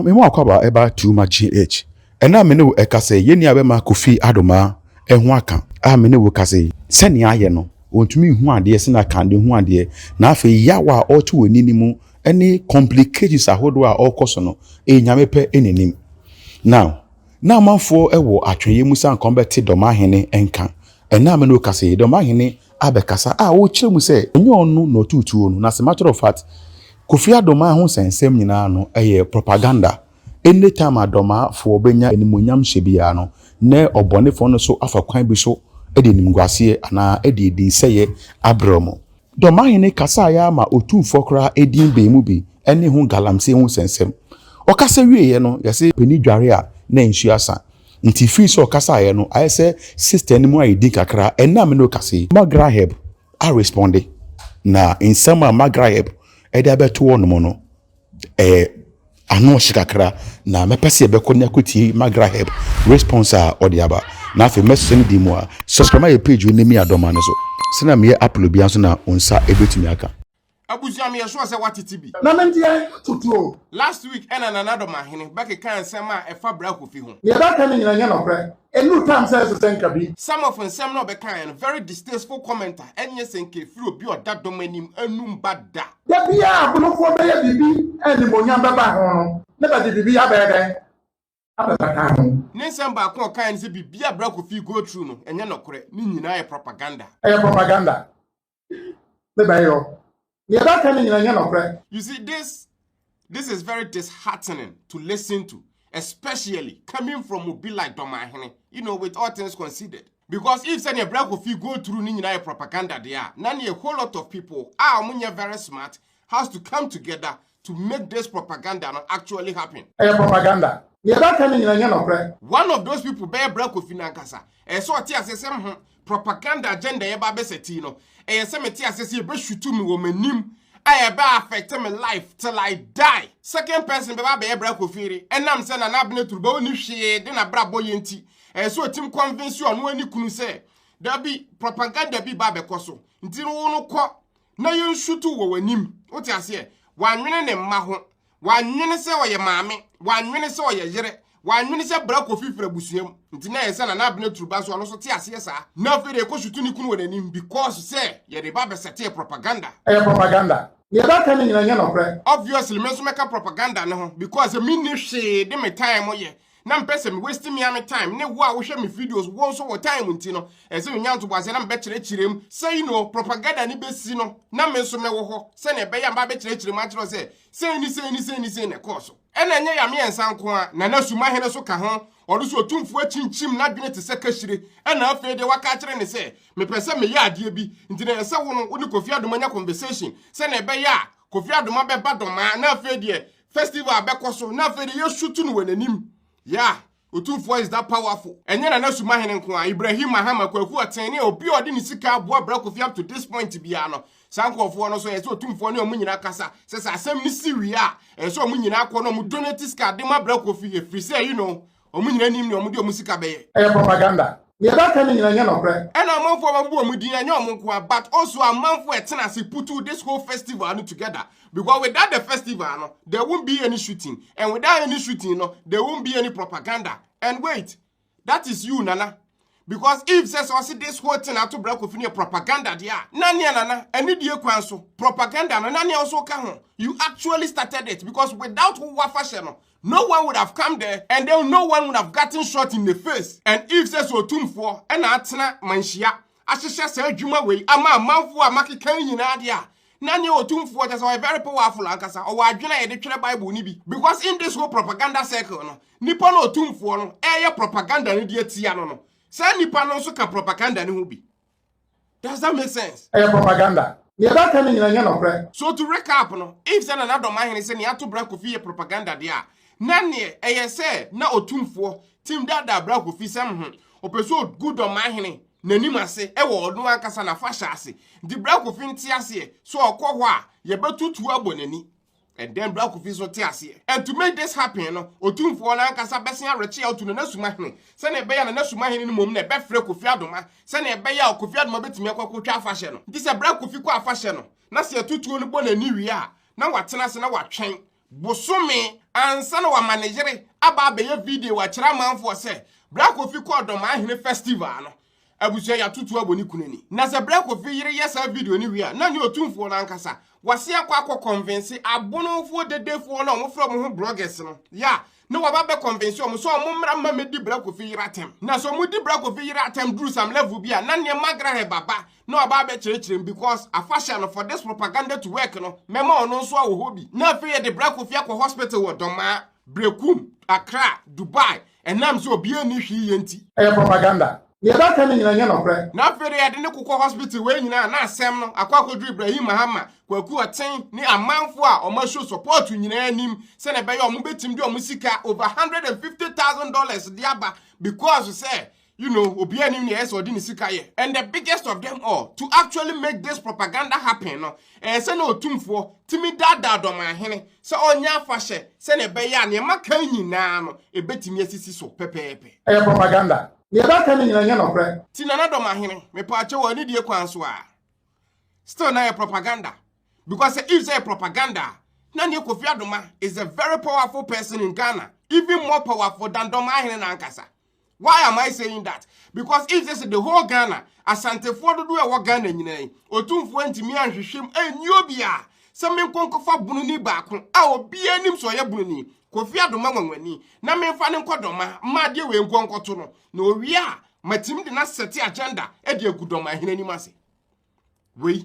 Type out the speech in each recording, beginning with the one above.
Me mo akwaba eba tuma GH. Ena me ne wo ekase yeni abema Kofi Adoma ehun aka. A me ne wo kase sene aye no. Ontumi hu ade se na kan de hu ade na afi yawa otu wonini mu any complications ahodo a okoso no enyame pe enenim. Now na manfo ewo atweye musa nkombeti doma hene enka. Ena me ne wo kase doma hene abekasa wo kire mu se enye onu no tutu onu na as a matter of fact Kofi Adoma ho sensem nyina no propaganda. Anytime Adoma for benya animonyam hye no na obonefo no so afa kwan bi so de nimguase ana di seye abromo. Doma hene kasa ya ma otumfo kra edin be mu bi ene ho galamse ho sensem. Okasa wieye no yase peni dware a na nsu asa. Nti fi so okasa ye no ayese sister ni mu ayedi kakra enam no kase Magraheb a responde na insama Magraheb ede abeto wono no ano shikakra na mepese ebeko ne akoti Magraheb response a odiaba na afi message di mu a subscribe my page we nemi Adoma no so sena me upload bia so na onsa ebetumi aka Abuja me sure say what it be. Na mentia tutuo. Last week na Adoma hene back kan sema e fa bra Kofi ho. Ye ba kan nyina nya no pre. Enu time say so senka bi. Some of them no be kan very distasteful commenter enye senke free obi oda domanim anum bada. Ya bia abunofo be ya bibi eni monyam be ba ho no. Ne ba bibi ya be den. Abata kan ho. Nsem ba kon kan say bibia bra Kofi go through no enye no kore ni nyina e propaganda. Propaganda. Ne ba yo. You see, this is very disheartening to listen to, especially coming from Obi like Doma Hene, with all things considered. Because if any black Kofi go through Nina propaganda there, none a whole lot of people very smart has to come together to make this propaganda not actually happen. Propaganda. One of those people bear black Kofi Nankasa, and so I propaganda agenda yeba beseti no se meti asese e be shutu mi wo manim I ba affect my life till I die. Second person be ba bra Kofi enam se na na bene turuba oni hwe de na bra boye nti so tim convince you no ani kunu se da bi propaganda bi ba be koso nti no kɔ na yen shutu wo wanim wote ase wanwene ne mma ho wanwene se oye maame wanwene se oye yere wanwene se bra Kofi fra busuam nti na yesa na abene turuba so no so te ase sa na fe de ko shutu ni kunu wananim because say ye de ba be sete propaganda propaganda ye ba kan nyina nya no pre obviously me so meka propaganda ne ho because me ni hwe de me time ye na mpese me waste me am time ne wo a wo hwe me videos wo so wo time nti no ese me nyanto boase na me kire kirem say no propaganda ni besi no na me so me wo ho se na be ya ba be kire kirem a kire say ni ne course ena nya ya me ensan ko a na nasuma hene so ka ho odo so otumfu achinchim na dwene te se kashire ena afa de waka kire ne se me pese me ya ade bi nti na se wo no wo ni Kofi Adoma nya conversation se na be ya Kofi Adoma be badoma na afa de festival abekoso na afa de yeshutu no wananim yeah otumfu is that powerful enye na nasuma hene nko a Ibrahim Mahama kwaku atene obi odi ni sika aboa bra Kofi up to this point bia no sankofo no so ye so otumfo ne omunyina kasa se asem ni siwi a so omunyina akọ no mu donate sika de ma bra Kofi e free say omunyina nim ne omudi omusika beye propaganda ye ba kan nyina nya no pre ena amanfo mabu omudi anya omunko but also amanfo etena se put this whole festival together because without the festival no there won't be any shooting and without any shooting no there won't be any propaganda and wait that is you nana because if says also this whole thing to bra Kofi ne propaganda dia nani nana any die kwan so propaganda no nani also ka ho you actually started it because without who fashion no one would have come there and then no one would have gotten shot in the face and if says otumfo and atena manhia ahihye sa adwuma wei ama amanfo amakekan nyina dia nani otumfo just very powerful ankasa o wadwena ye de twere Bible ni bi because in this whole propaganda circle no nipa no otumfo no propaganda ni de atia no say nipa no so ka propaganda ni ho bi. Does that make sense? Propaganda. Ye ba kan nyina nya no pre. So to recap no, if say na Adoma hene say ne ato bra Kofi ye propaganda dia, na ne say na otumfo team dada bra Kofi sam opeso good on my hene nanim ase wo odo ankasa na fasha ase. Di bra Kofi nti ase so okọ ho a ye betutu abonani. And then bra Kofi so te ase. And to make this happen no, otumfo na ankasa besen areche out no nasuma hene. Se na be ya na nasuma hene ni mom na be frɛ Kofi Adoma. Se na be ya Kofi Adoma betumi akɔkɔtwa afahye no. Di se bra Kofi kɔ afahye no. Na se atutuo no bonani wi a na watena se na watwen bosome ansa na wa managere aba be ye video wa kira manfo se Black Coffee called Doma Ahene festival no abusia ya tutu aboni kunani na se Black Coffee yire yesa video ni wi a na ni otumfo na nkasa wase akwa convince abonofo dedefo na omfro mo ho bloggers no ya no waba be convince omo so omo mra ma medi Black Coffee yire atem na so mo di Black Coffee yire atem do some level bia na ne magra he baba no waba be chirechirem because a fashion for this propaganda to work no mema ono so awo hobi na fe ye the Black Coffee akwa hospital wo Doma Brekum Accra Dubai and nam so bia ni hwi yenti e propaganda ye ba kan nyina nya no pre na fere ya de ne kokọ hospital we nyina na asem no akwakodu Ibrahim Mahama kwaku aten ni amanfo a omasho support nyina anim se na be ya omo betim de omo sika over $150,000 de aba because say you know obi anim ne eso de ni sika ye and the biggest of them all to actually make this propaganda happen no se na otumfo timi dada Doma Ahene se onya afahye se na be ya ne maka nyina no ebetimi asisi so pepepe e propaganda ye ba kan nyina nya no pre ti na Doma Ahene me pa ache woni die kwan so a still na propaganda because if say propaganda na ne Kofi Adoma is a very powerful person in Ghana, even more powerful than Doma Ahene na nkasa. Why am I saying that? Because if this is the whole Ghana, Asante Fodo do e Ghana nyina otumfo ntimi anhwehwem anyobia se men konkofa bununi baako a obi anim so ye bununi Kofi Adoma nwanwani na memfa ne nkodoma ma de we nkonkoto no na owie a matim de na set agenda e de agu Doma Ahene ni mase we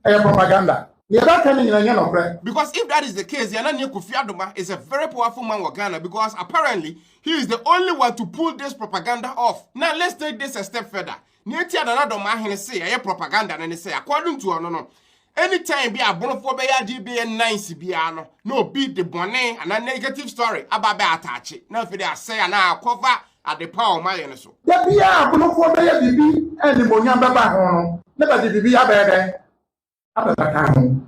propaganda ye ba kan nyina nya no pre because if that is the case yana ne Kofi Adoma is a very powerful man in Ghana because apparently he is the only one to pull this propaganda off. Now let's take this a step further. Neti Adana Doma Ahene say a propaganda and say according to no anytime be a bonofo be ya be nice be no beat the bonnet and a negative story about be attach it. Now if they say na cover at the power my so. Ya bia bonofo be ya bibi e ni monya baba ho no. Ne ba bibi abede.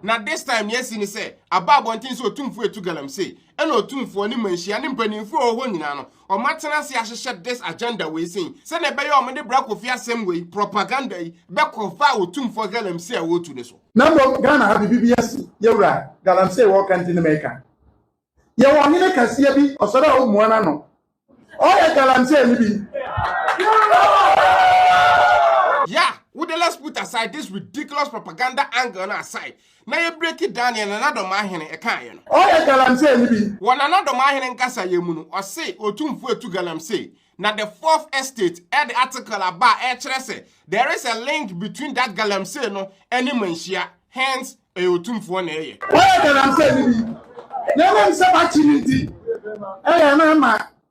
Now this time yes ni say about one thing so otumfo etu galamsey and otumfo ni manhia ni mpanimfo oho nyina no o matena se ahyehyɛ this agenda we say say na be ya o me de Black Coffee asem we propaganda yi be kofa otumfo galamsey a wotu ne so na mo Ghana ha bibi yes yewra galamsey wo kan tin meka ye wo hene kasia bi osoro o muana no o ye galamsey ni bi yeah. Let's put aside this ridiculous propaganda angle aside. Now you break it down in another Mahene a kind. Oh, yeah, Galamsey, maybe. One another Mahene and Kasa Yemunu, or say, or Tumfu to Galamsey. Now the fourth estate, add the article about Hrese. There is a link between that Galamsey no and Manshia, hence a Tumfu on air. Oh, yeah, Galamsey, maybe. No one said actually. Eh,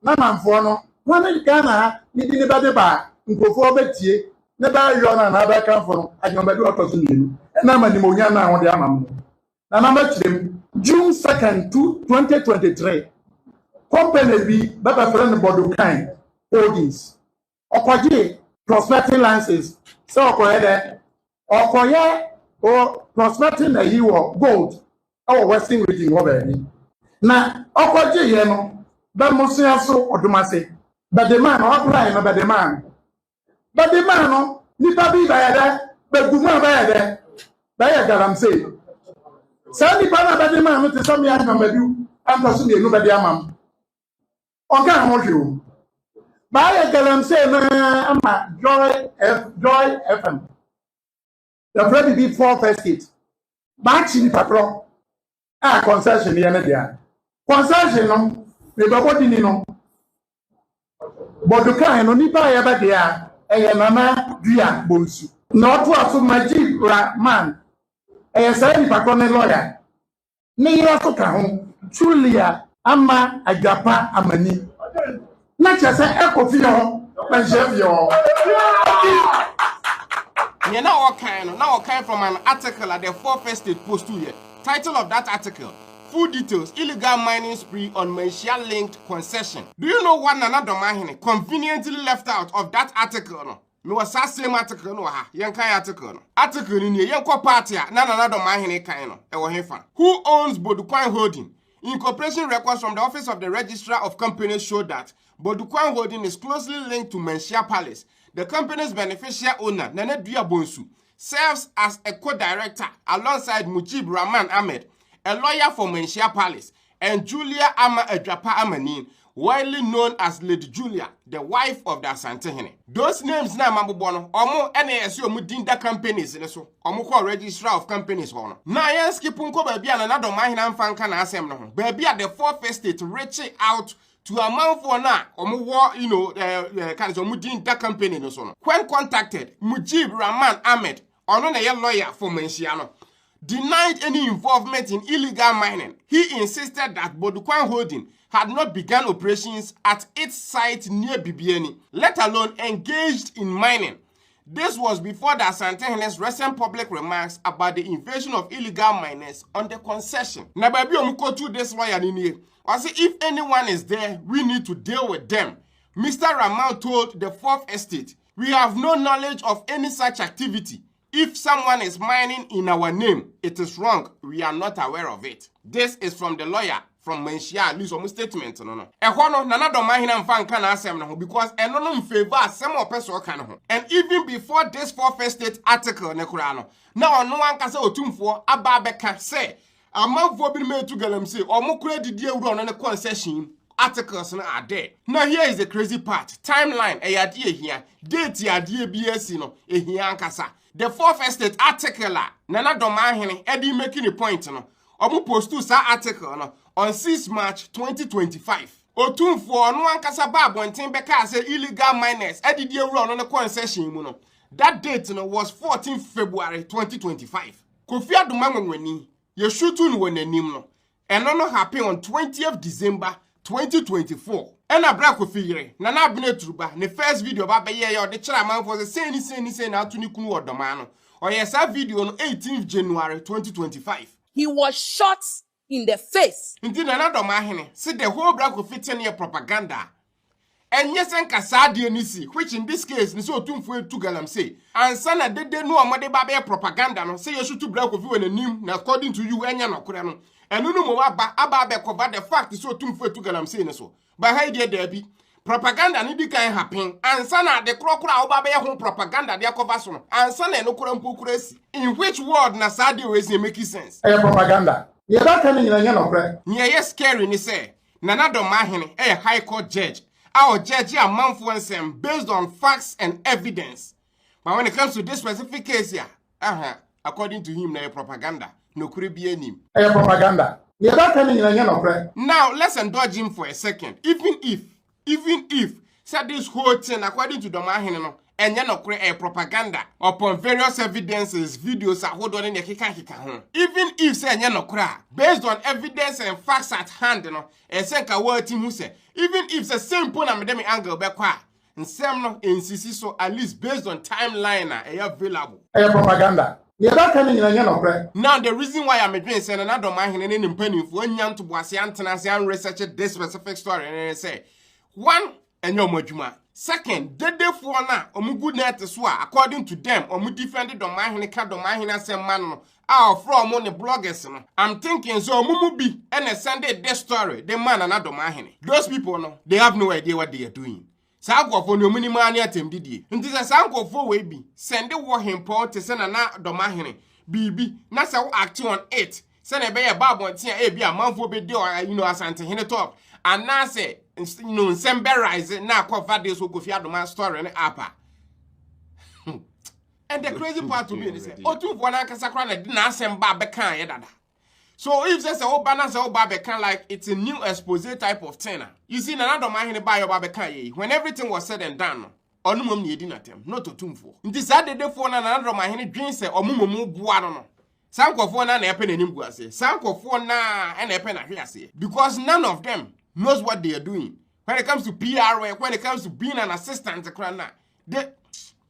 Mama, for no. One Ghana, needing about the bar, before Betty. Never yona na ba kan for anyombedu otoso nienu na ma nimonya na ho de amam na na ma kirem June 2nd 2023 company bi baba friend Bodukan Holdings okoje prospecting licenses so okoye de okoye o prospecting na yiwo gold our western region wo ba ni na okoje ye no ba musia so odomase ba the man apply no ba the man but the man no nipa bi ba ya be guma ba ya Galamsey sa nipa na ba the man no te so me ya mabadu anta so me no ba de amam on kan ho hwe ba ya Galamsey na ama Joy FM the very big four first hit ba chi nipa pro a concession ye na dia concession no me ba body ni no Bodukan no nipa ya ba dia Nana Dia Bonsu. Not to a Majid man. A say Pacone lawyer. Near Coca, Julia, Amma, Agapa, Amani. Not just an echo for you, but Jeff, you know, now kind from an article at the fourth estate post 2 year. Title of that article. Full details, illegal mining spree on Manshia-linked concession. Do you know what Nana Doma Ahene conveniently left out of that article? No, me was that same article no ha. Yen kai article no. Article ni yen ko party a Nana Doma Ahene kai no. E wo hefa. Who owns Bodukan Holding? Incorporation records from the Office of the Registrar of Companies show that Bodukan Holding is closely linked to Manshia Palace. The company's beneficial owner, Nana Dia Bonsu, serves as a co-director alongside Mujib Rahman Ahmed, a lawyer for Menchia Palace, and Julia Ama Adwapa Amanin, widely known as Lady Julia, the wife of the Asantehene. Those names na mabubono, omo NASU omudinda companies in so, omo ko registrar of companies hono. Na yen skipunko baby and another mahina mfanka na asem no. Baby at the fourth estate reaching out to a man for na omo war, you know, kind of omudinda company no so no. When contacted, Mujib Rahman Ahmed, ono na ye lawyer for Menchia, denied any involvement in illegal mining. He insisted that Bodukwan Holding had not begun operations at its site near Bibiani, let alone engaged in mining. This was before the Asantehene's recent public remarks about the invasion of illegal miners on the concession. Now, baby, I'm going to this lawyer in here. I say, if anyone is there, we need to deal with them. Mr. Rahman told the Fourth Estate, we have no knowledge of any such activity. If someone is mining in our name, it is wrong. We are not aware of it. This is from the lawyer from Menchia, at least on statement. No. Ehono nana do mahina mfanka na asem no because eno no favor asem opeso ka no. And even before this Fourth Estate article ne kura no, na ono ankasa otumfo aba beka say amanfo bi me to galam say omo kura didi ewuro no ne concession articles no are there. Now here is the crazy part. Timeline eyade ehia, date yade BSc no ehia ankasa. The Fourth Estate article nana do mahine edi making a point no. Omo postu sa article no on 6 March 2025. Otumfo no ankasa ba abonten beka say illegal miners edidi ewuro no ne concession mu no. That date no was 14 February 2025. Kofi Adoma nwenwani ye shutu no wonanim no. Eno no happen on 20th December 2024. Ena bra Kofi yire na na abene turuba ne first video ba beye ye ode kira manfo say na atuni kunu odoma no. Oyesa video no 18th January 2025. He was shot in the face. Indeed, another mahine said the whole black of it propaganda. And yes, and Kasadi Nisi, which in this case, Niso Tumfu to Galam say, and Sana did they know a mother baby propaganda, no say you should to black of you and a name, according to you, and Yana Kurano. And no more about cover the fact is so Tumfu to Galam say so. But hey, dear Debbie, propaganda need can happen, and Sana the crocodile baby home propaganda, their coverson, and Sana no Kurampu. In which word Nasadi is making sense? Propaganda. Yeah, that kind of thing. Yes, scary, ni say. Nana do mahine, a high court judge. Our judge a month once based on facts and evidence. But when it comes to this specific case here, according to him, na propaganda. No could be any. Propaganda. Yeah, that kind of thing. Now let's indulge him for a second. Even if said this whole thing according to the mahine no. And you know, create propaganda upon various evidences, videos are hold on in the kika. Even if say you know, based on evidence and facts at hand, you know, and say a word team who say, even if the same point I'm demi angle back, and some no insist so at least based on timeline available. Propaganda. Yeah, that kind of thing. Now the reason why I'm doing saying another man in penny for one to was and research this specific story and say one and your mojuma. Second, the day for na omugu net swa according to them omu defended the mahine ka do mahine sem man no from on the bloggers no. I'm thinking so omumu bi and send this story the man and do mahine. Those people no they have no idea what they are doing. Sa agofo no muni man atem didie. Nti sa agofo we bi send the war him paul to send na do mahine bibi na sa act on it. Send e be ya babon tia e bi amanfo be de you know Asantehene talk and na say you know, Sember rising now cover this who Kofi Adoma story and apa. And the crazy part to me is oh, two one Kasakran didn't Semba Bekan yada. So if there's a whole balance of Barbecan like it's a new expose type of tenor. You see, another man in buy your Barbecan when everything was said and done. Or no mum ye didn't attempt, not to tumfo. This had the day for another man dreams or mumu buano. Some of one and happen in Imbuase, some of one and happen at here. Because none of them knows what they are doing. When it comes to PR, when it comes to being an assistant, they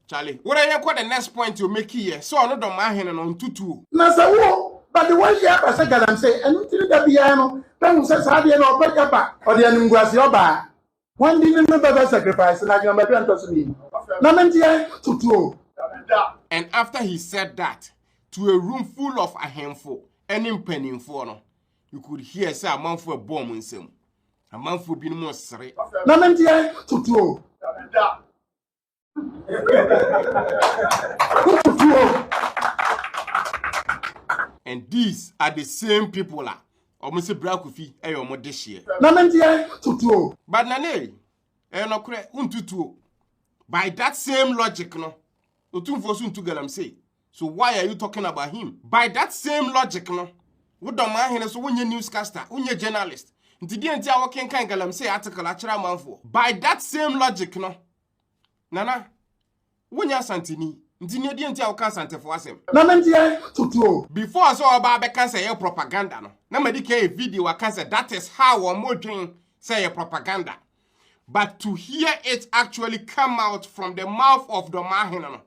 Charlie, what are you quite the next point you make here? So another man on tutu. Nasa, but the one you have a second and say, and until the piano, then says, how do you know, break up or the Anunguasioba? One didn't remember sacrifice like your mother to me. Namantia tutu. And after he said that, to a room full of a handful, any penny for no, you could hear say a man for a bomb in some. A man for being more sorry. Namantia tutu. And these are the same people almost a Bra Kofi omo this year. Na mentie tutuo. But nane no kure untutuo. By that same logic no. Otumfo so ntugalam say. So why are you talking about him? By that same logic no. Wo do man hene so wonye newscaster, wonye journalist. Nti die nti a woken kan galam say article achira manfo. By that same logic no. Nana wonya santini. Nti ne die nti a wokan santefo asem. Na mentie tutuo. Before so oba be kan say propaganda no. Na medike video wa kan say that is how omo dwen say propaganda. But to hear it actually come out from the mouth of the man no.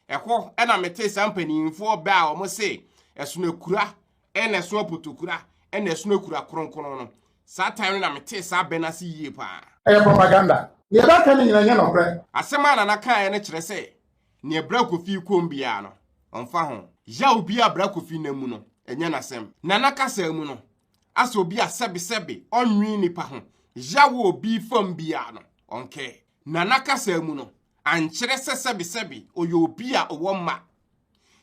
Eho ena mete sampani info ba omo say esuno kura ena esuno potokura ena esuno kura kronkron no. Sa time na mete sa benasi yie pa. Propaganda. Ye ba kan nyina nya no kre. Asema na kan ne kire say ne Bra Kofi kombia no. Onfa ho. Ya obi a Bra Kofi na mu no. Enya nasem. Na nakasa mu no. Asa obi a sebe onwi nipa ho. Ya wo obi fam bia no. Onke. Na nakasa mu no. Ankyere sebe oyo obi a owo ma.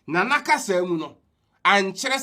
Na nakasa mu no. Ankyere